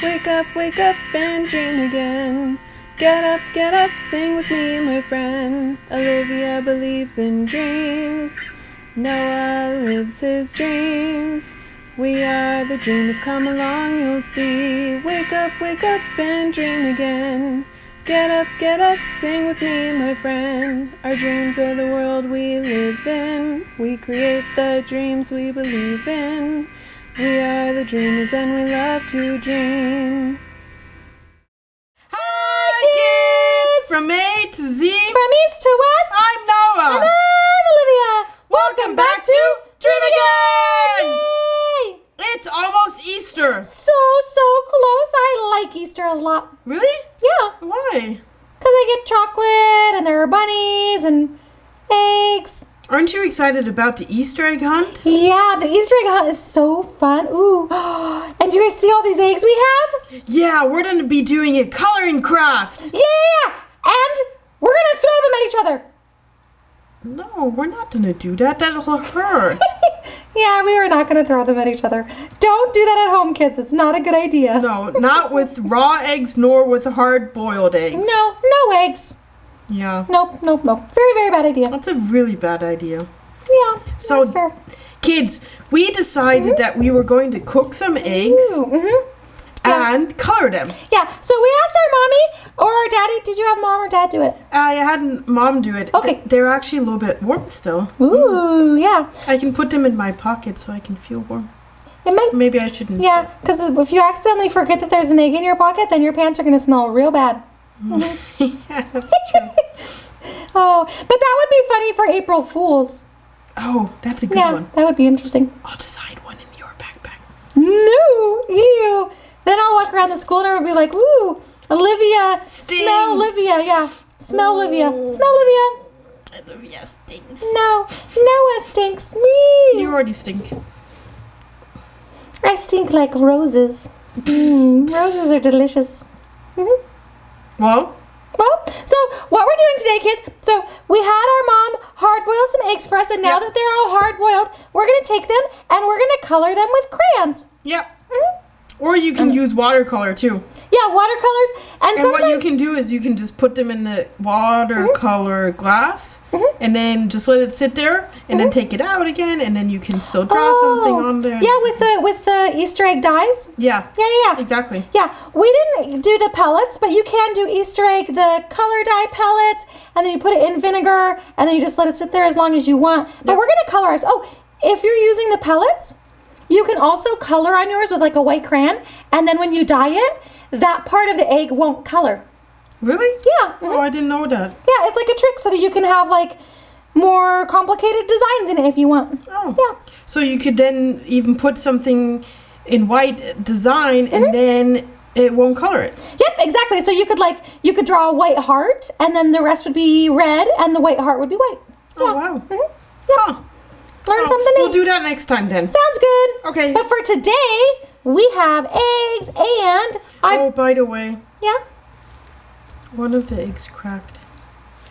wake up and dream again. Get up, sing with me, my friend. Olivia believes in dreams. Noah lives his dreams. We are the dreamers, come along, you'll see. Wake up and dream again. Get up, sing with me, my friend. Our dreams are the world we live in. We create the dreams we believe in. We are the dreamers and we love to dream. Hi kids! From A to Z. From east to west. I'm Noah. And I'm Olivia. Welcome back to Dream Again! Yay! It's almost Easter. So close. I like Easter a lot. Really? Yeah. Why? Because I get chocolate and there are bunnies and eggs. Aren't you excited about the Easter egg hunt? Yeah, the Easter egg hunt is so fun. Ooh. And do you guys see all these eggs we have? Yeah, we're going to be doing a coloring craft. Yeah! And we're going to throw them at each other. No, we're not going to do that. That'll hurt. Yeah, we are not going to throw them at each other. Don't do that at home, kids. It's not a good idea. No, not with raw eggs nor with hard-boiled eggs. No eggs. Yeah. Nope. Very bad idea. That's a really bad idea. Yeah, So, that's fair. kids, we decided that we were going to cook some eggs and color them. Yeah, so we asked our mommy or our daddy. Did you have mom or dad do it? I had mom do it. Okay. They're actually a little bit warm still. Ooh, yeah. I can put them in my pocket so I can feel warm. It might. Maybe I shouldn't. Yeah, because if you accidentally forget that there's an egg in your pocket, then your pants are going to smell real bad. Yeah, that's true. Oh, but that would be funny for April Fools. Oh, that's a good Yeah, one. that would be interesting. I'll just hide one in your backpack. No, ew. Then I'll walk around the school and everyone will be like, ooh, Olivia, Stings. smell Olivia. Yeah, smell Olivia. Smell Olivia. Olivia stinks. No, Noah stinks. Me. You already stink. I stink like roses. Roses are delicious. Well, So what we're doing today, kids, so we had our mom hard-boil some eggs for us, and now that they're all hard-boiled, we're going to take them and we're going to color them with crayons. yep. Or you can use watercolor too. Yeah, watercolors. And sometimes, what you can do is you can just put them in the watercolor glass and then just let it sit there and then take it out again and then you can still draw something on there. Yeah, with the Easter egg dyes. Yeah. Yeah. Exactly. Yeah, we didn't do the pellets, but you can do Easter egg, the color dye pellets, and then you put it in vinegar, and then you just let it sit there as long as you want. But we're going to color ours. Oh, if you're using the pellets, you can also color on yours with like a white crayon, and then when you dye it, that part of the egg won't color. Really? Yeah. Oh, I didn't know that. Yeah, it's like a trick so that you can have like more complicated designs in it if you want. Oh. Yeah. So you could then even put something in white design and then it won't color it. Yep, exactly. So you could draw a white heart, and then the rest would be red, and the white heart would be white. Yeah. Oh, wow. Yep. Huh. Learn something new. We'll do that next time then. Sounds good. Okay. But for today, we have eggs and Oh, by the way, yeah. one of the eggs cracked.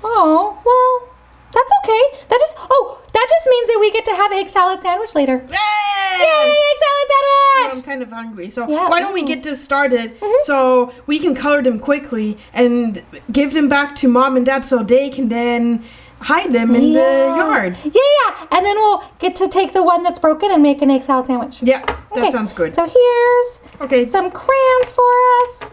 Oh, well, that's okay. That just means that we get to have egg salad sandwich later. Yay! Yay, egg salad I'm sandwich! kind of hungry, so Yeah, why don't we get this started so we can color them quickly and give them back to mom and dad so they can then hide them in the yard. Yeah. And then we'll get to take the one that's broken and make an egg salad sandwich. Yeah, that sounds good. So here's some crayons for us.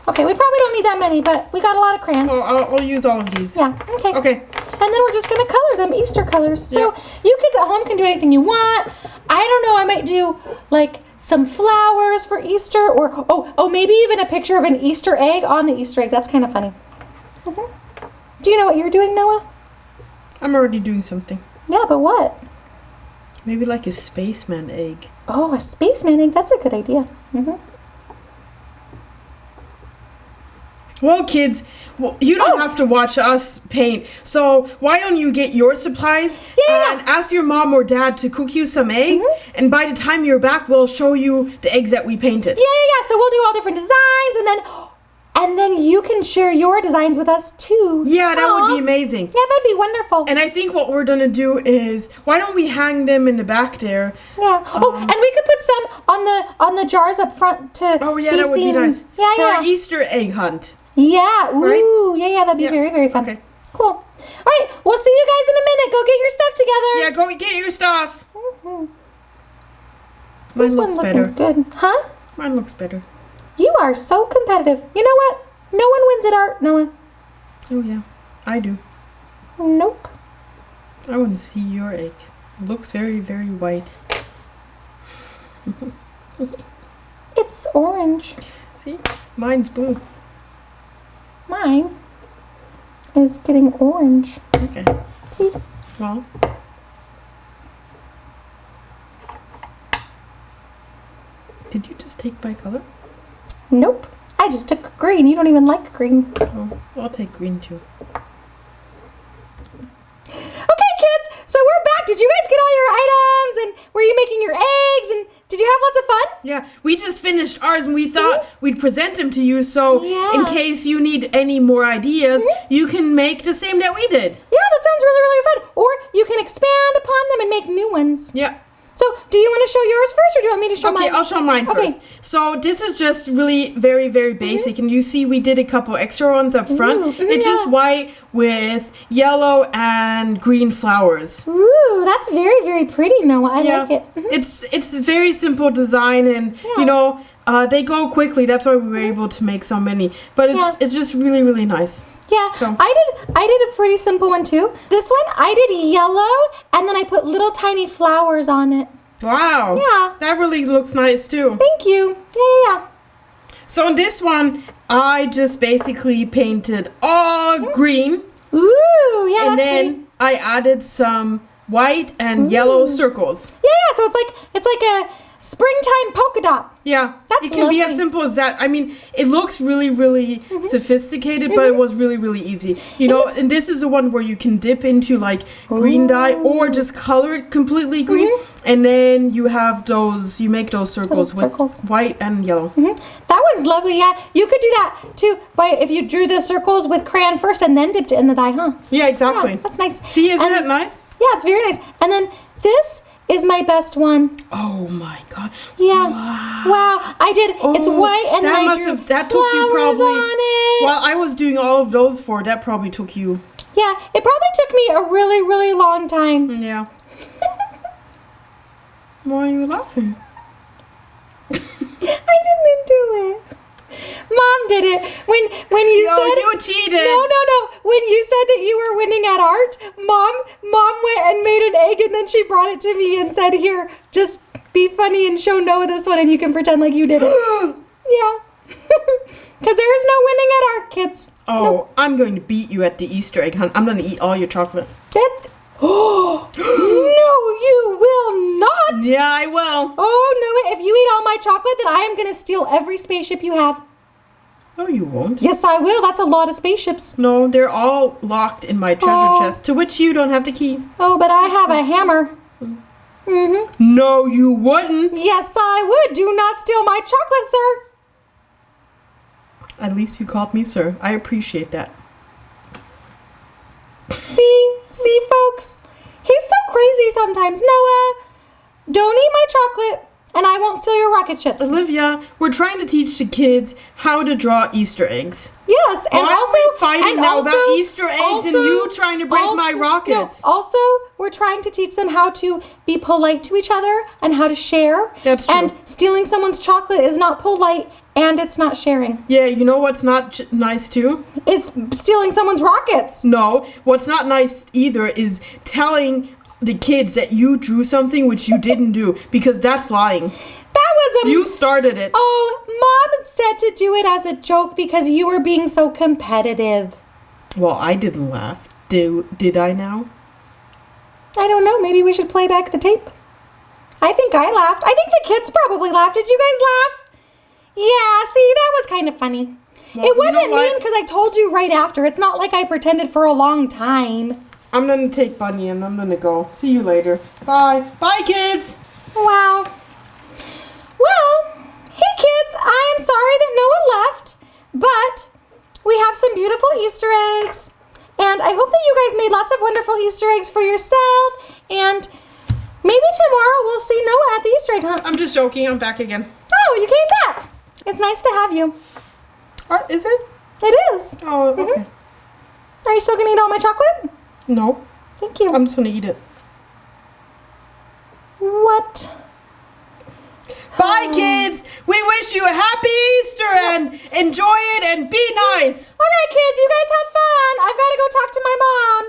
Okay, we probably don't need that many, but we got a lot of crayons. I'll use all of these. Yeah, okay. Okay. And then we're just going to color them Easter colors. So you kids at home can do anything you want. I don't know, I might do like some flowers for Easter or maybe even a picture of an Easter egg on the Easter egg. That's kind of funny. Do you know what you're doing, Noah? I'm already doing something. Yeah, but what? Maybe like a spaceman egg. Oh, a spaceman egg. That's a good idea. Well, kids, you don't have to watch us paint. So why don't you get your supplies and ask your mom or dad to cook you some eggs? And by the time you're back, we'll show you the eggs that we painted. Yeah. So we'll do all different designs, and and then you can share your designs with us too. Yeah, that would Aw. be amazing. Yeah, that'd be wonderful. And I think what we're gonna do is, why don't we hang them in the back there? Yeah. Oh, and we could put some on the jars up front to Oh yeah, be that would be seen. nice. Yeah, For yeah. our Easter egg hunt. Yeah. Ooh, Right? yeah, that'd be Yeah. very, very fun. Okay. Cool. All right, we'll see you guys in a minute. Go get your stuff together. Yeah, go get your stuff. Mhm. Mine This looks one better. looking good, huh? Mine looks better. You are so competitive. You know what? No one wins at art, Noah. Oh yeah, I do. Nope. I want to see your egg. It looks very, very white. It's orange. See? Mine's blue. Mine is getting orange. Okay. See? Well. Did you just take my color? Nope. I just took green. You don't even like green. Oh, I'll take green too. Okay, kids. So we're back. Did you guys get all your items? And were you making your eggs? And did you have lots of fun? Yeah, we just finished ours and we thought we'd present them to you so Yeah. in case you need any more ideas, you can make the same that we did. Yeah, that sounds really, really fun. Or you can expand upon them and make new ones. Yeah. So, do you want to show yours first, or do you want me to show Okay, mine? I'll show mine Okay. first. So this is just really very, very basic. And you see we did a couple extra ones up front. Ooh, It's just yeah. white with yellow and green flowers. Ooh, that's very, very pretty, Noah. I like it. Mhm. It's a very simple design and Yeah. you know they go quickly. That's why we were able to make so many. But it's just really, really nice. Yeah, So- I did a pretty simple one too. This one I did yellow, and then I put little tiny flowers on it. Wow. Yeah. That really looks nice too. Thank you. Yeah. So in this one, I just basically painted all green, Ooh, yeah, and that's then pretty. I added some white and yellow circles. Yeah, so it's like a springtime polka dot. Yeah, That's it can be as lovely. simple as that. I mean, it looks really, really sophisticated, but it was really, really easy. You know, looks- and this is the one where you can dip into like green dye or just color it completely green, and then you have those. You make those circles with circles. white and yellow. That one's lovely. Yeah, you could do that too. By if you drew the circles with crayon first and then dipped it in the dye, huh? Yeah, exactly. Yeah, that's nice. See, isn't And- that nice? Yeah, it's very nice. And then this is my best one. Oh my god! Yeah. Wow. I did. It's Oh, white, and then that I must drew have that took you flowers probably. on it. While I was doing all of those for that probably took you. Yeah, it probably took me a really, really long time. Yeah. Why are you laughing? I didn't do it. Mom did it. When you No, said you cheated. No. When you said that you were winning at art, Mom went and made an egg, and then she brought it to me and said, "Here, just be funny and show Noah this one, and you can pretend like you did it." Yeah. Because there is no winning at art, kids. Oh, I'm going to beat you at the Easter egg hunt. I'm going to eat all your chocolate. That's... Oh, no, you will not. Yeah, I will. Oh, no, if you eat all my chocolate, then I am going to steal every spaceship you have. No, you won't. Yes, I will. That's a lot of spaceships. No, they're all locked in my treasure Oh. chest, to which you don't have the key. Oh, but I have a hammer. Mm-hmm. No, you wouldn't. Yes, I would. Do not steal my chocolate, sir. At least you called me sir. I appreciate that. See, folks? He's so crazy sometimes. Noah, don't eat my chocolate, and I won't steal your rocket ships. Olivia, we're trying to teach the kids how to draw Easter eggs. Yes, and Why are also we fighting and now also- about Easter eggs and you trying to break my rockets? No, also, we're trying to teach them how to be polite to each other and how to share. That's true. And stealing someone's chocolate is not polite, and it's not sharing. Yeah, you know what's not nice too? It's stealing someone's rockets. No, what's not nice either is telling the kids that you drew something which you didn't do, because that's lying. That was a... You started it. Oh, Mom said to do it as a joke because you were being so competitive. Well, I didn't laugh. Did I now? I don't know. Maybe we should play back the tape. I think I laughed. I think the kids probably laughed. Did you guys laugh? Yeah, see, that was kind of funny. Well, It you know wasn't what? mean because I told you right after. It's not like I pretended for a long time. I'm gonna take Bunny and I'm gonna go. See you later. Bye. Bye, kids. Wow. Well, hey kids, I am sorry that Noah left, but beautiful Easter eggs. And I hope that you guys made lots of wonderful Easter eggs for yourself. And maybe tomorrow we'll see Noah at the Easter egg hunt. I'm just joking. I'm back again. Oh, you came back. It's nice to have you. Is it? It is. Oh, okay. Are you still going to eat all my chocolate? No. Thank you. I'm just going to eat it. What? Bye, kids. We wish you a happy Easter and enjoy it and be nice. All right, kids, you guys have fun. I've got to go talk to my mom.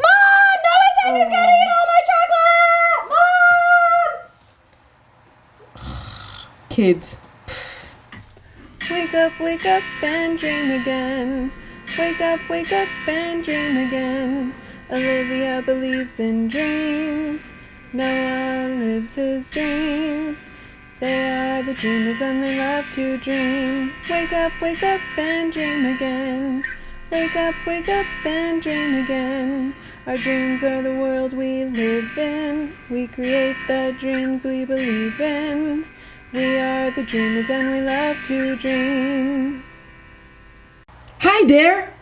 Mom, Noah says he's going to eat all my chocolate. Mom! Kids. Wake up and dream again. Wake up and dream again. Olivia believes in dreams. Noah lives his dreams. They are the dreamers and they love to dream. Wake up and dream again. Wake up and dream again. Our dreams are the world we live in. We create the dreams we believe in. We are the dreamers and we love to dream. Hi there.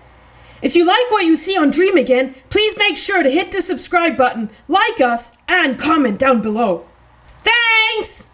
If you like what you see on Dream Again, please make sure to hit the subscribe button, like us, and comment down below. Thanks!